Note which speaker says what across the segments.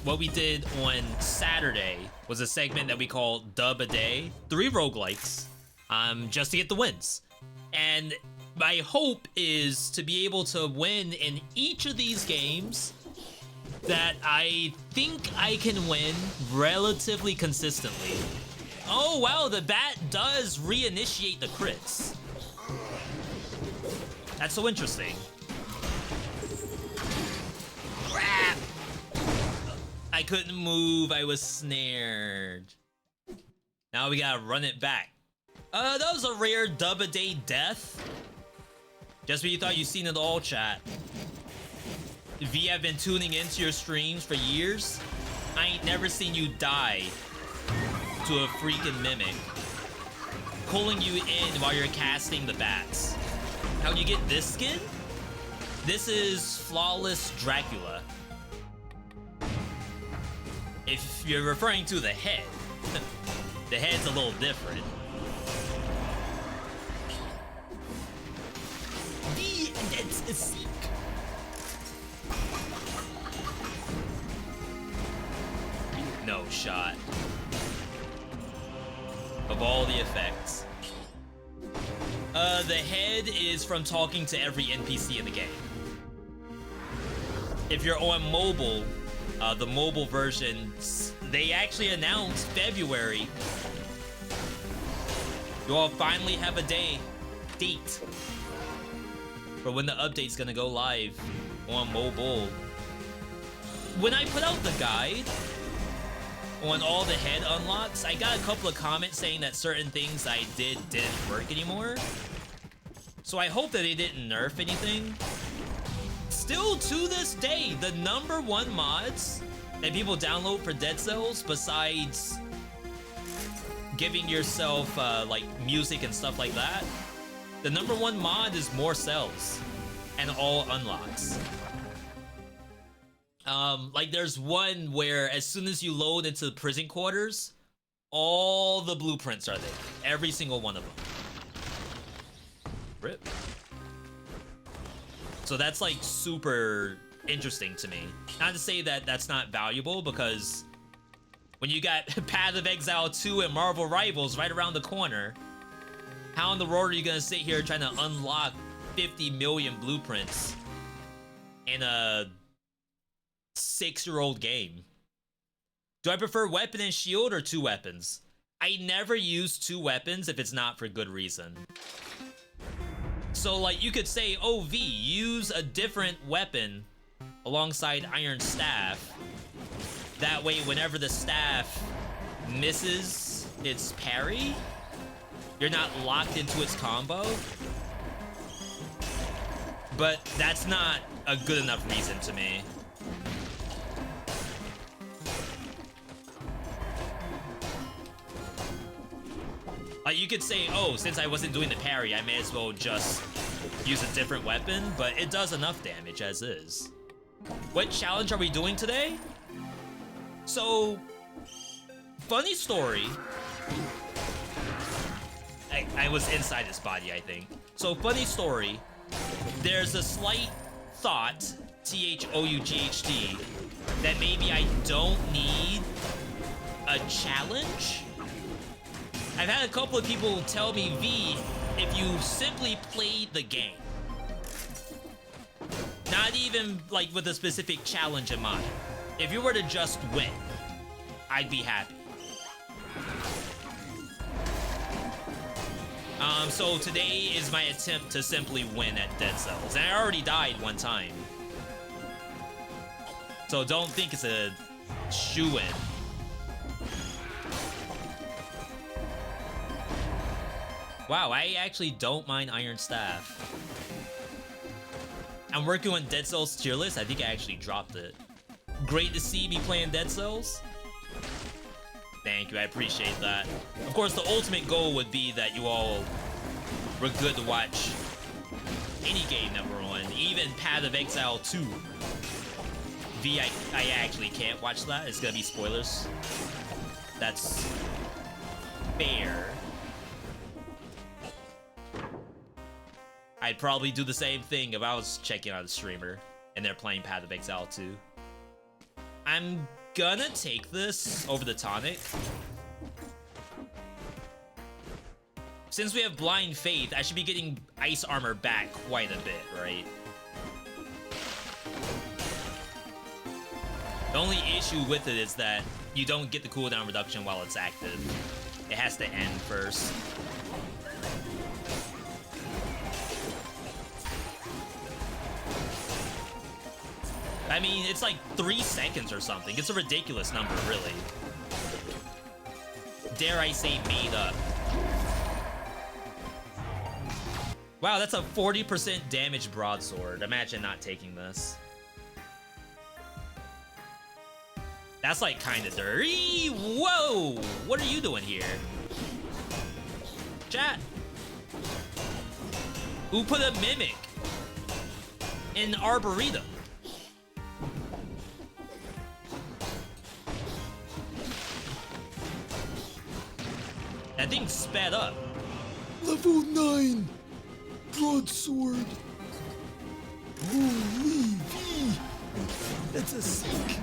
Speaker 1: what we did on Saturday was a segment that we call Dub a Day, 3 roguelikes, just to get the wins. And my hope is to be able to win in each of these games that I think I can win relatively consistently. Oh wow, the bat does reinitiate the crits. That's so interesting. Crap! I couldn't move, I was snared. Now we gotta run it back. That was a rare dub-a-day death. Just when you thought you'd seen it all, chat. V, I've been tuning into your streams for years. I ain't never seen you die to a freaking mimic. Pulling you in while you're casting the bats. How'd you get this skin? This is Flawless Dracula. If you're referring to the head, the head's a little different. It's a seek. No shot. Of all the effects. The head is from talking to every NPC in the game. If you're on mobile, the mobile version, they actually announced February. You all finally have a date for when the update's gonna go live on mobile. When I put out the guide on all the head unlocks, I got a couple of comments saying that certain things I didn't work anymore. So I hope that they didn't nerf anything. Still to this day, the #1 mods that people download for Dead Cells, besides giving yourself like music and stuff like that, the #1 mod is more cells and all unlocks. Like there's one where as soon as you load into the prison quarters, all the blueprints are there. Every single one of them. Rip. So that's like super interesting to me. Not to say that that's not valuable, because when you got Path of Exile 2 and Marvel Rivals right around the corner, how in the world are you gonna sit here trying to unlock 50 million blueprints in a 6-year-old game? Do I prefer weapon and shield or 2 weapons? I never use 2 weapons if it's not for good reason. So like you could say, oh V, use a different weapon alongside Iron Staff. That way whenever the staff misses its parry, you're not locked into its combo. But that's not a good enough reason to me. Like you could say, oh, since I wasn't doing the parry, I may as well just use a different weapon, but it does enough damage as is. What challenge are we doing today? So, funny story. I was inside this body, I think. So, funny story. There's a slight thought, THOUGHT, that maybe I don't need a challenge. I've had a couple of people tell me, V, if you simply played the game, not even like with a specific challenge in mind, if you were to just win, I'd be happy. So today is my attempt to simply win at Dead Cells, and I already died one time. So don't think it's a shoo-in. Wow, I actually don't mind Iron Staff. I'm working on Dead Cells tier list. I think I actually dropped it. Great to see me playing Dead Cells. Thank you, I appreciate that. Of course, the ultimate goal would be that you all were good to watch any game that we're on, even Path of Exile 2. V, I actually can't watch that. It's gonna be spoilers. That's fair. I'd probably do the same thing if I was checking out a streamer and they're playing Path of Exile 2. I'm gonna take this over the tonic. Since we have Blind Faith, I should be getting Ice Armor back quite a bit, right? The only issue with it is that you don't get the cooldown reduction while it's active. It has to end first. I mean, it's like 3 seconds or something. It's a ridiculous number, really. Dare I say made up. Wow, that's a 40% damage broadsword. Imagine not taking this. That's like kind of dirty. Whoa! What are you doing here? Chat. Who put a Mimic in Arboretum? That thing sped up.
Speaker 2: Level 9 broadsword. Holy V. That's a sick.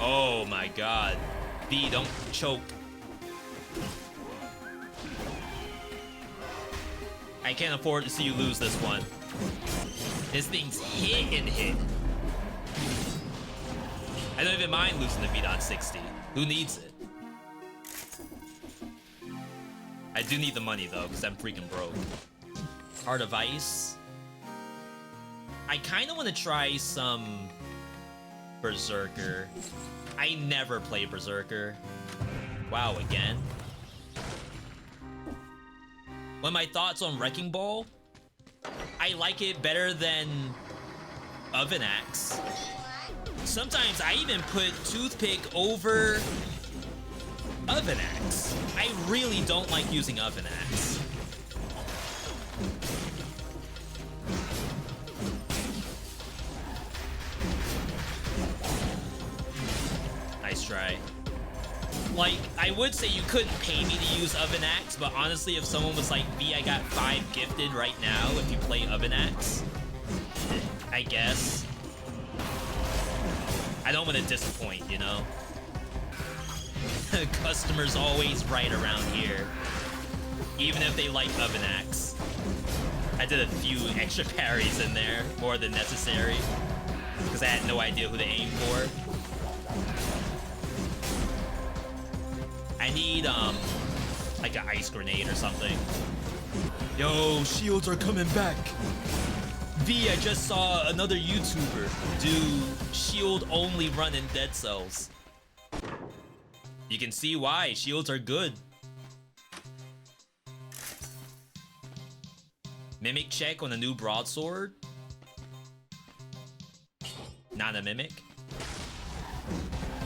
Speaker 1: Oh my god. V, don't choke. I can't afford to see you lose this one. This thing's hit and hit. I don't even mind losing the Veedotme 60. Who needs it? I do need the money though, because I'm freaking broke. Heart of Ice. I kind of want to try some Berserker. I never play Berserker. Wow, again. One of my thoughts on Wrecking Ball, I like it better than Oven Axe. Sometimes I even put Toothpick over Oven Axe. I really don't like using Oven Axe. Nice try. Like, I would say you couldn't pay me to use Oven Axe, but honestly, if someone was like, V, I got 5 gifted right now if you play Oven Axe, I guess. I don't want to disappoint, you know? Customers always right around here. Even if they like Oven Axe. I did a few extra parries in there, more than necessary. Because I had no idea who to aim for. I need, like an ice grenade or something. Yo, shields are coming back. V, I just saw another YouTuber do shield only run in Dead Cells. You can see why. Shields are good. Mimic check on a new broadsword. Not a mimic.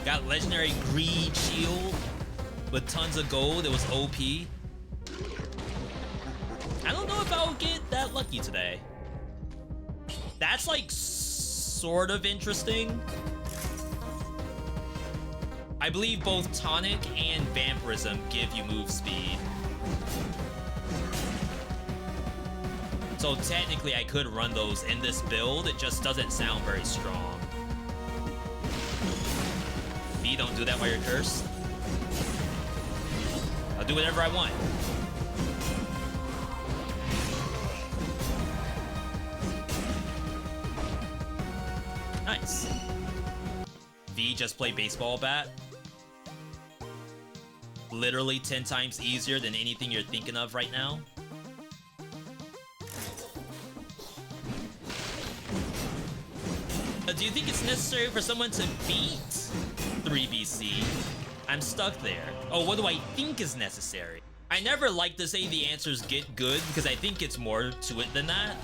Speaker 1: Got legendary greed shield with tons of gold. It was OP. I don't know if I'll get that lucky today. That's like sort of interesting. I believe both Tonic and Vampirism give you move speed. So technically I could run those in this build, it just doesn't sound very strong. V, don't do that while you're cursed. I'll do whatever I want. Nice. V, just play baseball bat. Literally 10 times easier than anything you're thinking of right now. Do you think it's necessary for someone to beat 3BC? I'm stuck there. Oh, what do I think is necessary? I never like to say the answers get good because I think it's more to it than that.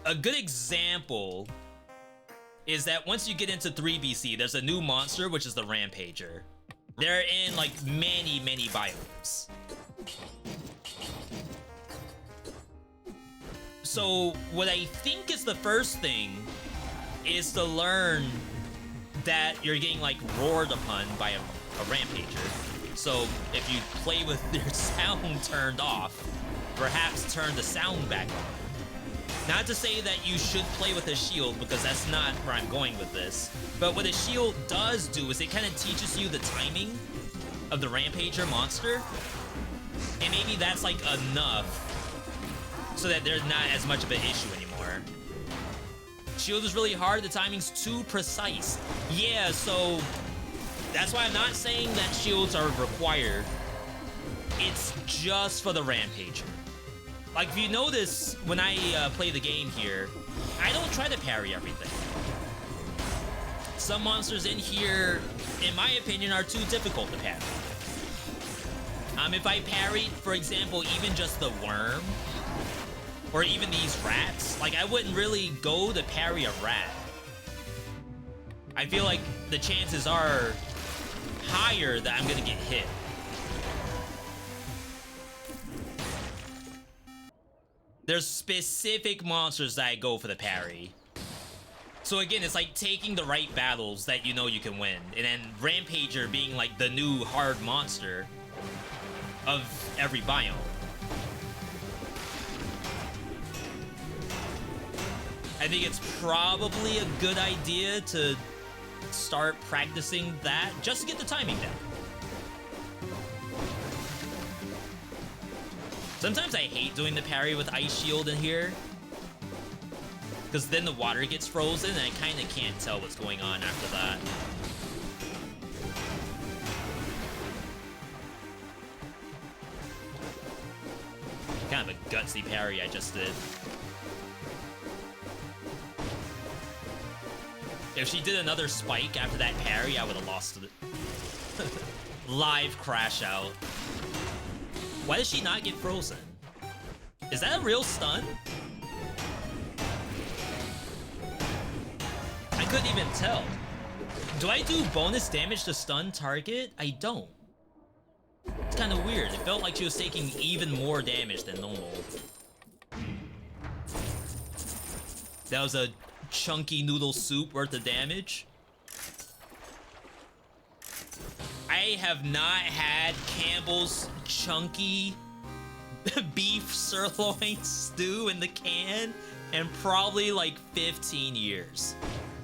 Speaker 1: A good example is that once you get into 3BC, there's a new monster, which is the Rampager. They're in like many biomes. So what I think is the first thing is to learn that you're getting like roared upon by a Rampager. So if you play with your sound turned off, perhaps turn the sound back on. Not to say that you should play with a shield, because that's not where I'm going with this. But what a shield does do is it kind of teaches you the timing of the Rampager monster. And maybe that's like enough so that there's not as much of an issue anymore. Shield is really hard, the timing's too precise. Yeah, so that's why I'm not saying that shields are required. It's just for the Rampager. Like, if you notice, when I play the game here, I don't try to parry everything. Some monsters in here, in my opinion, are too difficult to parry. If I parried, for example, even just the worm, or even these rats, like, I wouldn't really go to parry a rat. I feel like the chances are higher that I'm gonna get hit. There's specific monsters that I go for the parry. So again, it's like taking the right battles that you know you can win. And then Rampager being like the new hard monster of every biome. I think it's probably a good idea to start practicing that just to get the timing down. Sometimes I hate doing the parry with Ice Shield in here, because then the water gets frozen and I kind of can't tell what's going on after that. Kind of a gutsy parry I just did. If she did another spike after that parry, I would have lost it. Live crash out. Why does she not get frozen? Is that a real stun? I couldn't even tell. Do I do bonus damage to stun target? I don't. It's kind of weird. It felt like she was taking even more damage than normal. That was a chunky noodle soup worth of damage. I have not had Campbell's chunky beef sirloin stew in the can in probably like 15 years.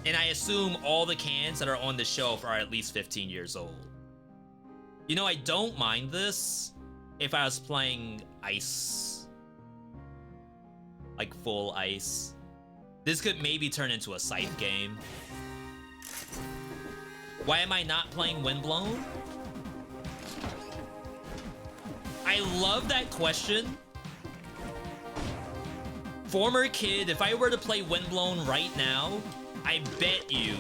Speaker 1: And I assume all the cans that are on the shelf are at least 15 years old. You know, I don't mind this if I was playing ice. Like full ice. This could maybe turn into a scythe game. Why am I not playing Windblown? I love that question. Former kid, if I were to play Windblown right now, I bet you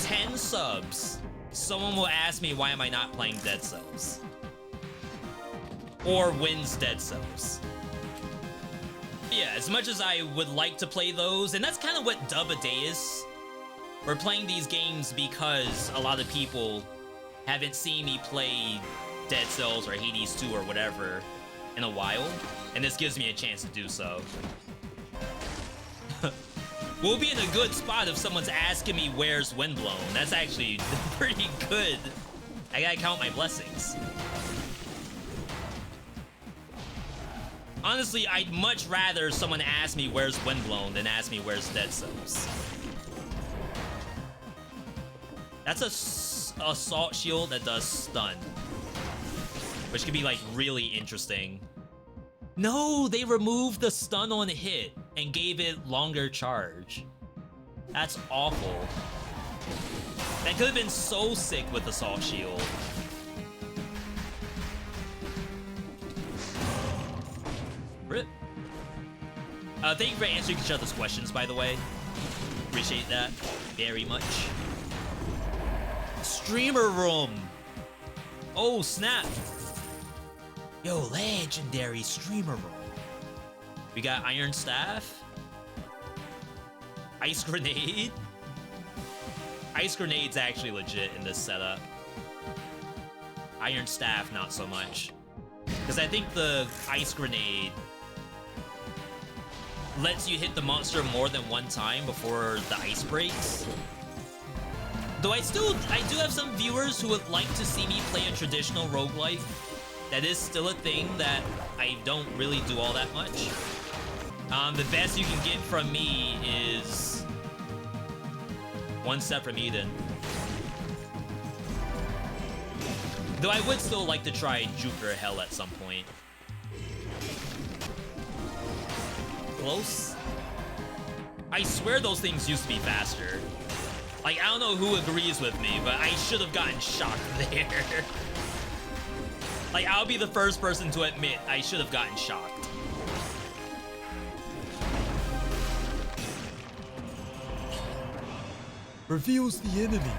Speaker 1: 10 subs, someone will ask me why am I not playing Dead Cells? Or wins Dead Cells. Yeah, as much as I would like to play those, and that's kind of what Dub-A-Day is. We're playing these games because a lot of people haven't seen me play Dead Cells or Hades 2 or whatever in a while, and this gives me a chance to do so. We'll be in a good spot if someone's asking me where's Windblown. That's actually pretty good. I gotta count my blessings. Honestly, I'd much rather someone ask me where's Windblown than ask me where's Dead Cells. That's a assault shield that does stun, which could be like really interesting. No, they removed the stun on hit and gave it longer charge. That's awful. That could have been so sick with assault shield. Rip. Thank you for answering each other's questions, by the way. Appreciate that very much. Streamer room. Oh, snap. Yo, legendary streamer room. We got Iron Staff. Ice Grenade. Ice Grenade's actually legit in this setup. Iron Staff, not so much. Because I think the Ice Grenade lets you hit the monster more than one time before the ice breaks. Though I do have some viewers who would like to see me play a traditional roguelike. That is still a thing that I don't really do all that much. The best you can get from me is one step from Eden. Though I would still like to try Jupiter Hell at some point. Close? I swear those things used to be faster. Like, I don't know who agrees with me, but I should have gotten shocked there. Like, I'll be the first person to admit I should have gotten shocked.
Speaker 2: Reveals the enemy.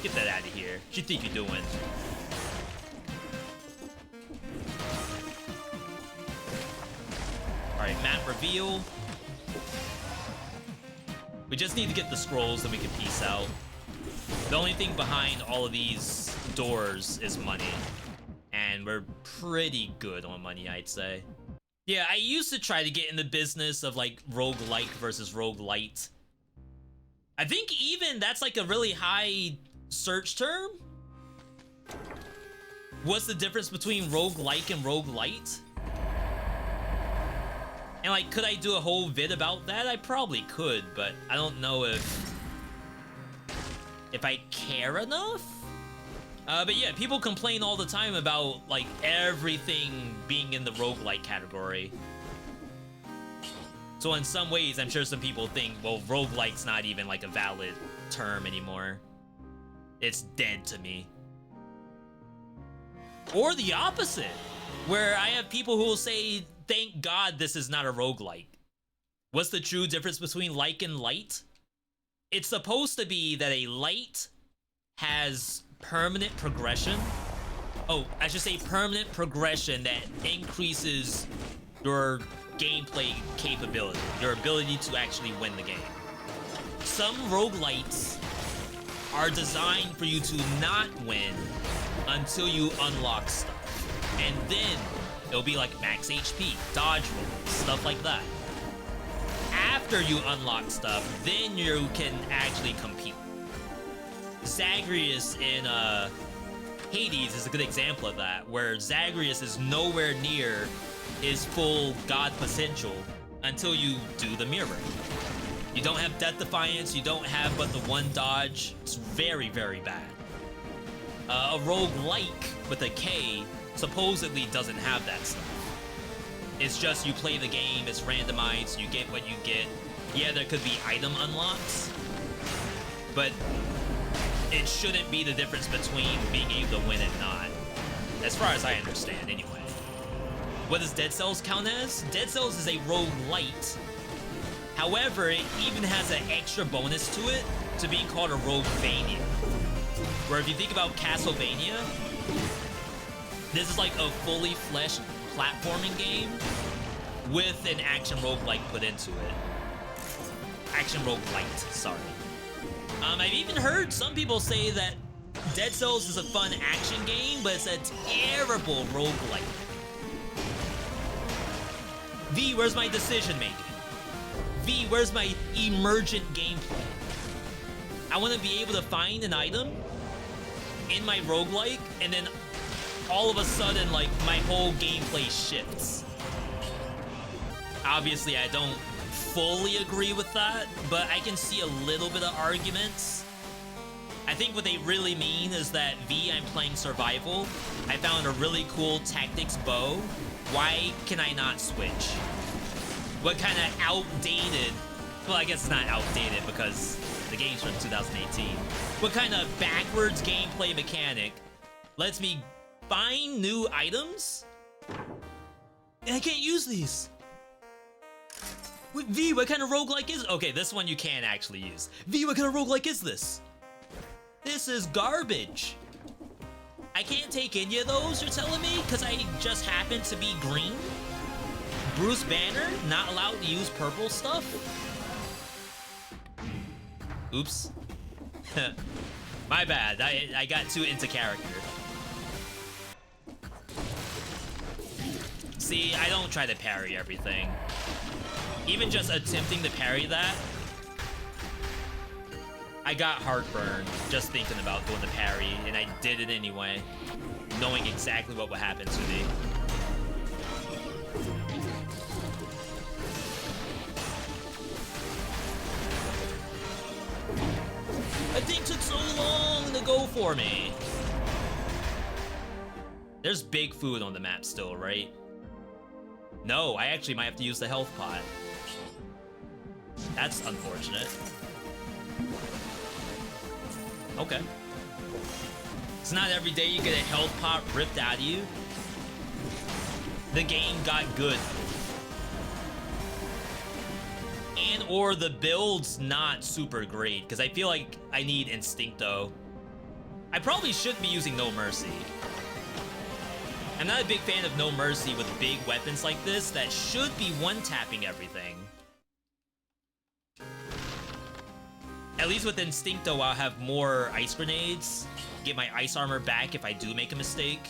Speaker 1: Get that out of here. What you think you're doing? Alright, map reveal. We just need to get the scrolls, then we can peace out. The only thing behind all of these doors is money. And we're pretty good on money, I'd say. Yeah, I used to try to get in the business of like roguelike versus roguelite. I think even that's like a really high search term. What's the difference between roguelike and roguelite? And like, could I do a whole vid about that? I probably could, but I don't know if I care enough. But yeah, people complain all the time about like everything being in the roguelike category. So in some ways, I'm sure some people think, well, roguelike's not even like a valid term anymore. It's dead to me. Or the opposite, where I have people who will say, thank God this is not a roguelike. What's the true difference between like and light? It's supposed to be that a light has permanent progression. Oh, I should say permanent progression that increases your gameplay capability, your ability to actually win the game. Some roguelites are designed for you to not win until you unlock stuff. And then it'll be like max HP, dodge rolls, stuff like that. After you unlock stuff, then you can actually compete. Zagreus in Hades is a good example of that, where Zagreus is nowhere near his full god potential until you do the mirror. You don't have Death Defiance, you don't have but the one dodge. It's very, very bad. A roguelike with a K supposedly doesn't have that stuff. It's just you play the game, it's randomized, you get what you get. Yeah, there could be item unlocks, but it shouldn't be the difference between being able to win and not. As far as I understand, anyway. What does Dead Cells count as? Dead Cells is a roguelite. However, it even has an extra bonus to it to being called a roguevania. Where if you think about Castlevania, this is like a fully fleshed platforming game with an action roguelike put into it. Action roguelite, sorry. I've even heard some people say that Dead Cells is a fun action game, but it's a terrible roguelike. V, where's my decision making? V, where's my emergent gameplay? I want to be able to find an item in my roguelike, and then all of a sudden, like, my whole gameplay shifts. Obviously, I don't fully agree with that, but I can see a little bit of arguments. I think what they really mean is that, V, I'm playing survival. I found a really cool tactics bow. Why can I not switch? What kind of outdated... Well, I guess it's not outdated because the game's from 2018. What kind of backwards gameplay mechanic lets me find new items? And I can't use these. Wait, V, what kind of roguelike is... Okay, this one you can actually use. V, what kind of roguelike is this? This is garbage. I can't take any of those, you're telling me? Because I just happen to be green? Bruce Banner, not allowed to use purple stuff? Oops. My bad, I got too into character. See, I don't try to parry everything. Even just attempting to parry that, I got heartburn just thinking about doing the parry, and I did it anyway. knowing exactly what would happen to me. That thing took so long to go for me. There's big food on the map still, right? No, I actually might have to use the health pot. That's unfortunate. Okay. It's not every day you get a health pot ripped out of you. The game got good. And or the build's not super great, because I feel like I need Instincto. I probably shouldn't be using No Mercy. I'm not a big fan of No Mercy with big weapons like this that should be one-tapping everything. At least with Instincto, I'll have more ice grenades, get my ice armor back if I do make a mistake.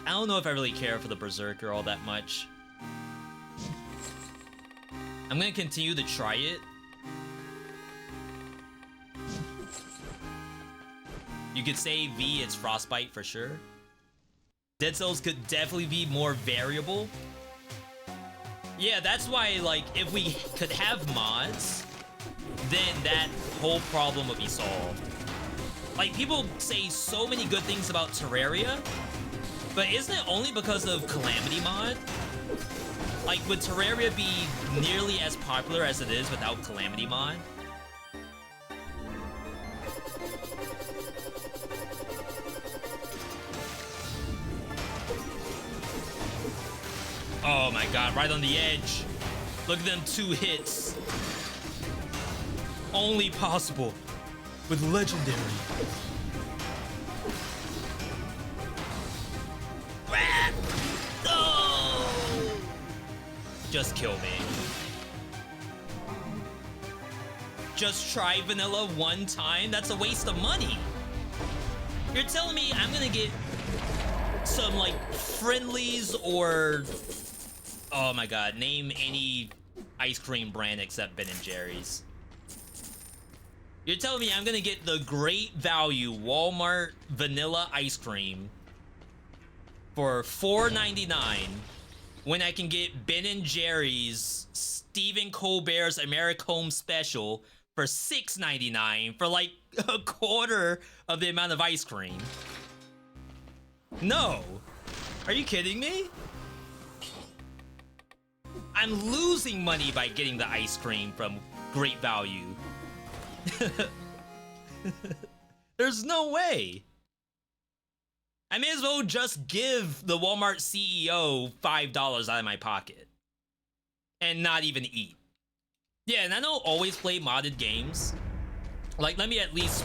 Speaker 1: I don't know if I really care for the Berserker all that much. I'm gonna continue to try it. You could say V, it's Frostbite for sure. Dead Cells could definitely be more variable. Yeah, that's why, like, if we could have mods, then that whole problem would be solved. Like, people say so many good things about Terraria, but isn't it only because of Calamity mod? Like, would Terraria be nearly as popular as it is without Calamity mod? Oh my god, right on the edge. Look at them 2 hits. Only possible with Legendary. Oh! Just kill me. Just try vanilla one time? That's a waste of money. You're telling me I'm gonna get some, like, friendlies or... Oh my god, name any ice cream brand except Ben & Jerry's. You're telling me I'm gonna get the great value Walmart vanilla ice cream for $4.99 when I can get Ben & Jerry's Stephen Colbert's Americone Special for $6.99 for like a quarter of the amount of ice cream? No. Are you kidding me? I'm losing money by getting the ice cream from Great Value. There's no way. I may as well just give the Walmart CEO $5 out of my pocket and not even eat. Yeah, and I don't always play modded games. Like, let me at least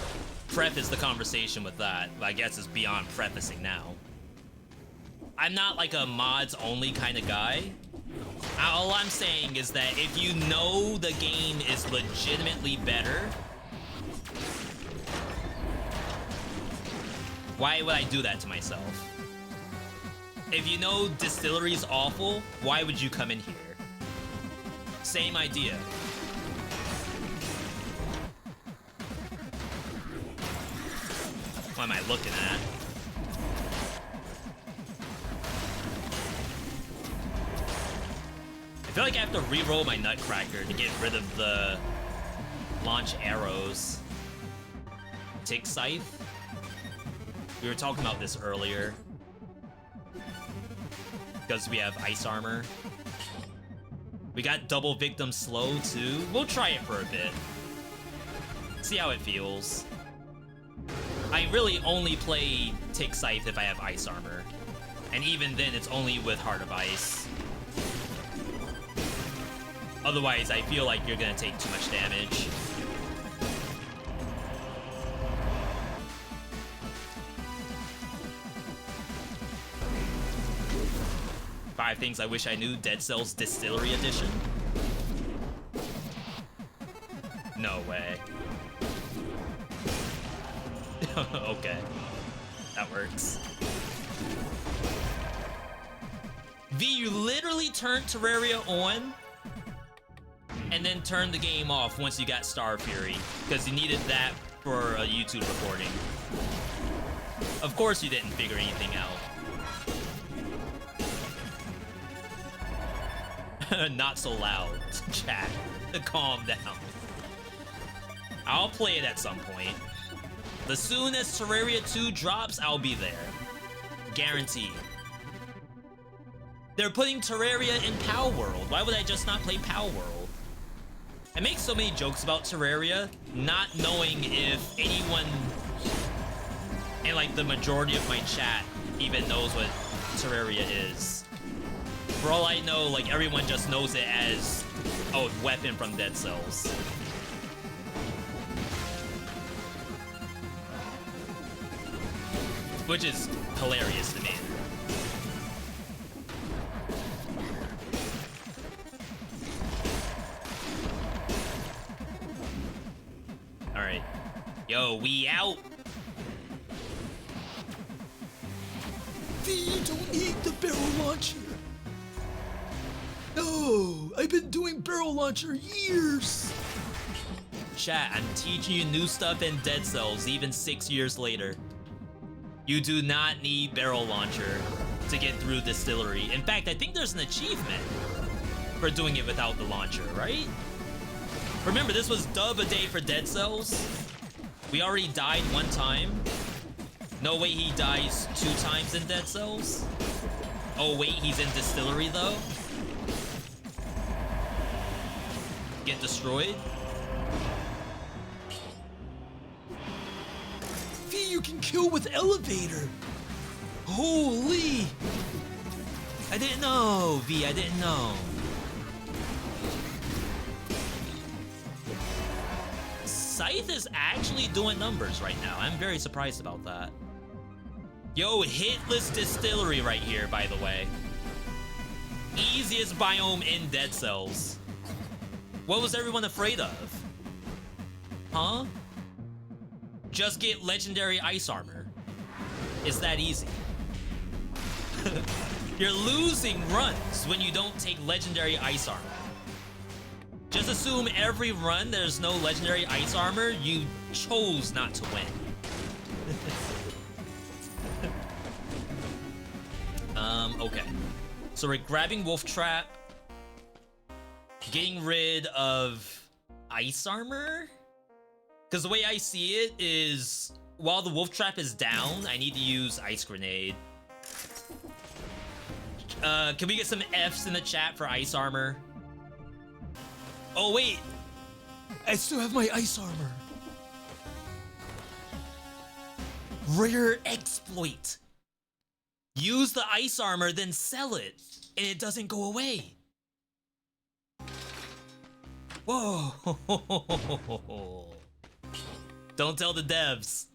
Speaker 1: preface the conversation with that. I guess it's beyond prefacing now. I'm not like a mods only kind of guy. All I'm saying is that if you know the game is legitimately better, why would I do that to myself? If you know Distillery's awful, why would you come in here? Same idea. What am I looking at? I feel like I have to re-roll my Nutcracker to get rid of the launch arrows. Tick Scythe? We were talking about this earlier. Because we have ice armor. We got double victim slow too. We'll try it for a bit. See how it feels. I really only play Tick Scythe if I have ice armor. And even then, it's only with Heart of Ice. Otherwise, I feel like you're gonna take too much damage. Five things I wish I knew, Dead Cells Distillery Edition. No way. Okay. That works. V, you literally turned Terraria on and then turn the game off once you got Star Fury, because you needed that for a YouTube recording. Of course you didn't figure anything out. Not so loud, chat. Calm down. I'll play it at some point. The soon as Terraria 2 drops, I'll be there. Guaranteed. They're putting Terraria in Pow World. Why would I just not play Pow World? I make so many jokes about Terraria, not knowing if anyone and like the majority of my chat even knows what Terraria is. For all I know, like everyone just knows it as a weapon from Dead Cells. Which is hilarious to me. Alright. Yo, we out!
Speaker 2: V, you don't need the barrel launcher. No, I've been doing barrel launcher years.
Speaker 1: Chat, I'm teaching you new stuff in Dead Cells even 6 years later. You do not need barrel launcher to get through Distillery. In fact, I think there's an achievement for doing it without the launcher, right? Remember, this was dub a day for Dead Cells. We already died one time. No way he dies 2 times in Dead Cells. Oh wait, he's in Distillery though. Get destroyed.
Speaker 2: V, you can kill with elevator. Holy!
Speaker 1: I didn't know, V, I didn't know. Scythe is actually doing numbers right now. I'm very surprised about that. Yo, hitless Distillery right here, by the way. Easiest biome in Dead Cells. What was everyone afraid of? Huh? Just get legendary ice armor. It's that easy. You're losing runs when you don't take legendary ice armor. Just assume every run there's no legendary ice armor, you chose not to win. Okay. So we're grabbing Wolf Trap, getting rid of ice armor? Because the way I see it is, while the Wolf Trap is down, I need to use Ice Grenade. Can we get some Fs in the chat for ice armor? Oh, wait.
Speaker 2: I still have my ice armor.
Speaker 1: Rare exploit. Use the ice armor, then sell it, and it doesn't go away. Whoa. Don't tell the devs.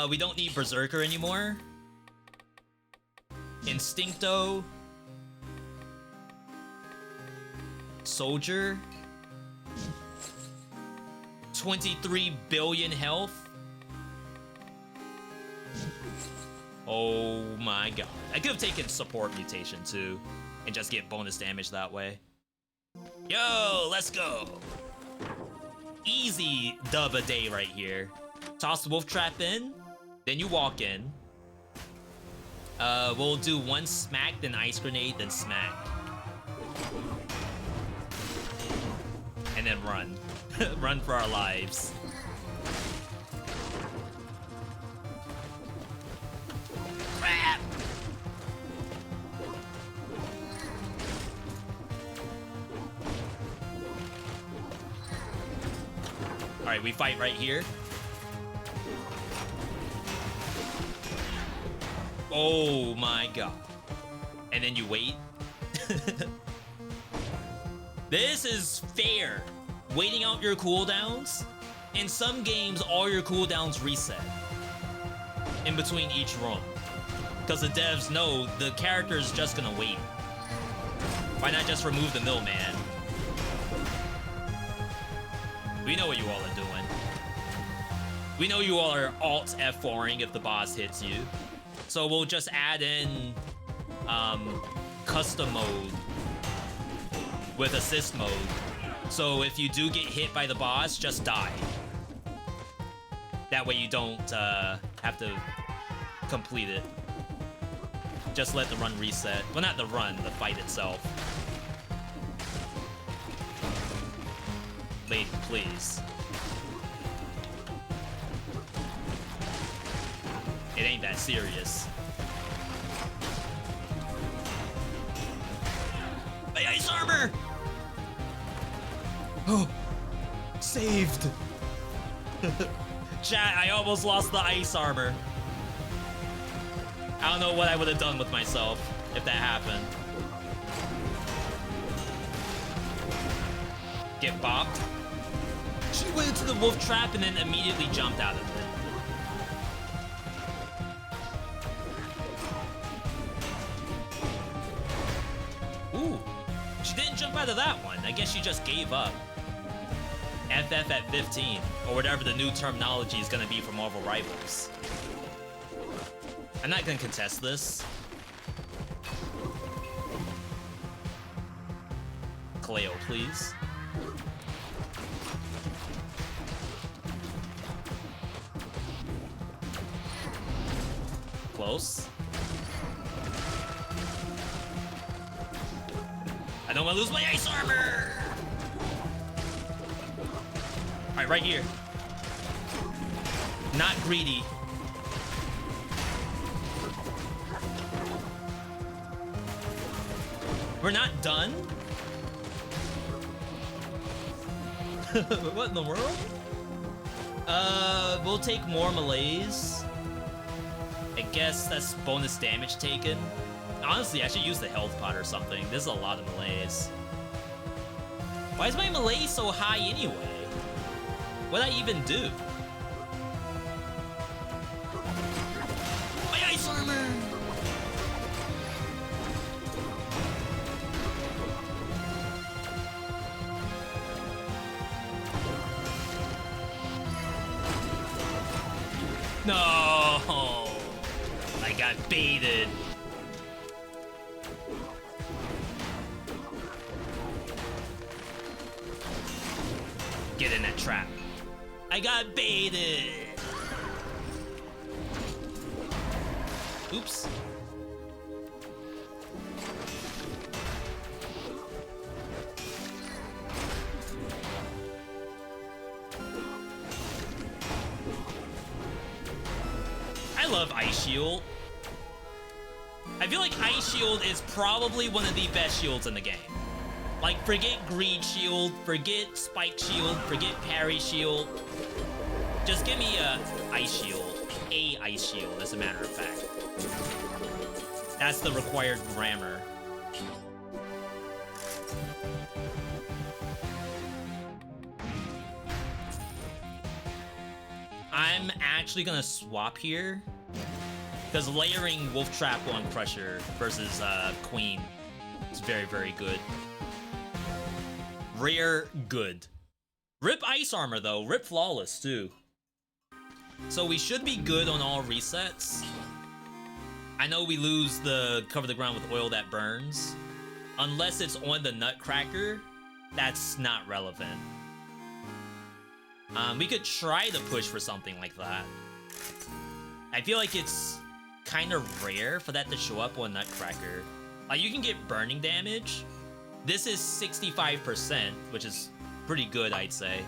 Speaker 1: We don't need Berserker anymore. Instincto. Soldier. 23 billion health. Oh my god. I could have taken support mutation too and just get bonus damage that way. Yo, let's go. Easy dub a day right here. Toss the Wolf Trap in, then you walk in. We'll do one smack, then Ice Grenade, then smack. And then run. Run for our lives. Crap! Alright, we fight right here. Oh my god. And then you wait. This is fair. Waiting out your cooldowns. In some games, all your cooldowns reset in between each run. Because the devs know the character's just gonna wait. Why not just remove the millman? We know what you all are doing. We know you all are alt F4ing if the boss hits you. So we'll just add in custom mode with assist mode. So if you do get hit by the boss, just die. That way you don't have to complete it. Just let the run reset. Well, not the run, the fight itself. Lady, please. It ain't that serious. My ice armor!
Speaker 2: Oh, saved.
Speaker 1: Chat, I almost lost the ice armor. I don't know what I would have done with myself if that happened. Get bopped. She went into the wolf trap and then immediately jumped out of it. Ooh, she didn't jump out of that one. I guess she just gave up. FF at 15, or whatever the new terminology is gonna be for Marvel Rivals. I'm not gonna contest this. Cleo, please. Close. I don't want to lose my ice armor! Alright, right here. Not greedy. We're not done? What in the world? We'll take more melees. I guess that's bonus damage taken. Honestly, I should use the health pot or something. This is a lot of melees. Why is my melee so high anyway? What'd I even do? My ice armor! No! I got baited. Get in that trap. I got baited. Oops. I love Ice Shield. I feel like Ice Shield is probably one of the best shields in the game. Like, forget Greed Shield, forget Spike Shield, forget Parry Shield. Just give me a Ice Shield. A Ice Shield, as a matter of fact. That's the required grammar. I'm actually gonna swap here. Because layering Wolf Trap on Crusher versus Queen is very, very good. Rare, good. Rip Ice Armor, though. Rip Flawless, too. So we should be good on all resets. I know we lose the Cover the Ground with Oil that burns. Unless it's on the Nutcracker, that's not relevant. We could try to push for something like that. I feel like it's kind of rare for that to show up on Nutcracker. Like, you can get burning damage. This is 65%, which is pretty good, I'd say.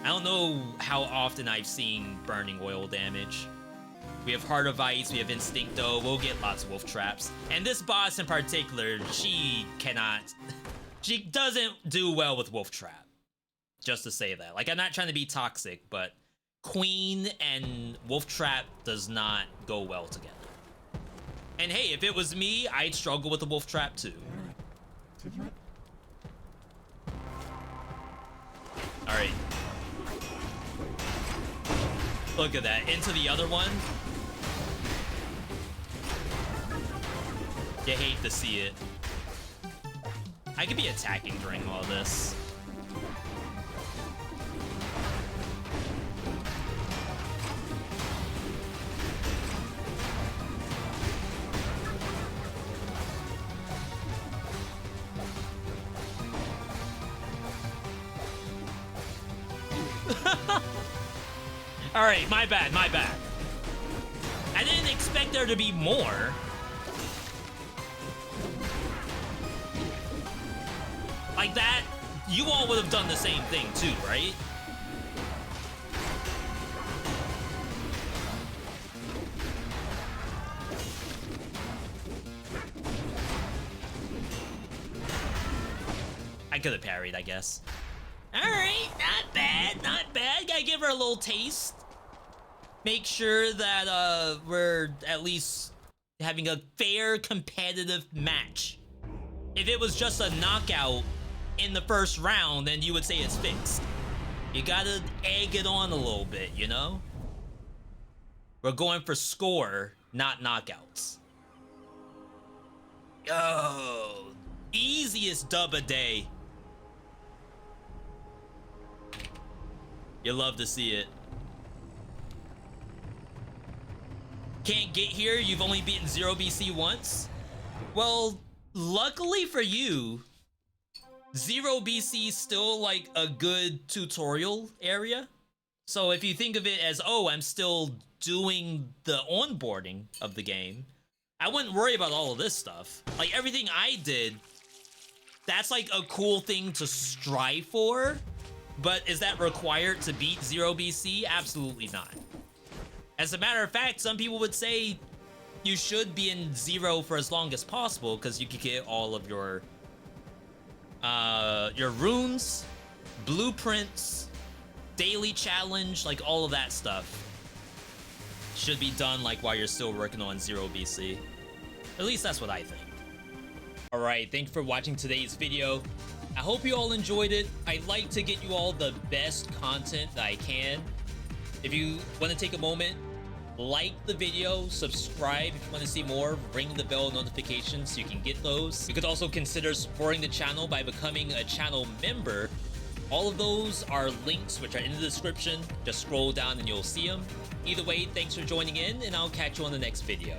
Speaker 1: I don't know how often I've seen burning oil damage. We have Heart of Ice, we have Instincto, we'll get lots of wolf traps. And this boss in particular, she doesn't do well with wolf trap. Just to say that. Like, I'm not trying to be toxic, but Queen and wolf trap does not go well together. And hey, if it was me, I'd struggle with the wolf trap too. Alright. Look at that. Into the other one. You hate to see it. I could be attacking during all this. Alright, my bad, my bad. I didn't expect there to be more. Like that, you all would have done the same thing too, right? I could have parried, I guess. Alright, not bad, not bad. Gotta give her a little taste. Make sure that we're at least having a fair competitive match. If it was just a knockout in the first round, then you would say it's fixed. You gotta egg it on a little bit, you know? We're going for score, not knockouts. Oh, easiest dub a day. You love to see it. Can't get here, you've only beaten 0BC once? Well, luckily for you, 0BC is still like a good tutorial area. So if you think of it as, oh, I'm still doing the onboarding of the game, I wouldn't worry about all of this stuff. Like everything I did, that's like a cool thing to strive for. But is that required to beat 0BC? Absolutely not. As a matter of fact, some people would say you should be in 0 for as long as possible because you can get all of your runes, blueprints, daily challenge, like all of that stuff should be done like while you're still working on 0BC. At least that's what I think. Alright, thanks for watching today's video. I hope you all enjoyed it. I'd like to get you all the best content that I can. If you want to take a moment, like the video, subscribe if you want to see more, ring the bell notifications so you can get those. You could also consider supporting the channel by becoming a channel member. All of those are links which are in the description. Just scroll down and you'll see them. Either way, thanks for joining in, and I'll catch you on the next video.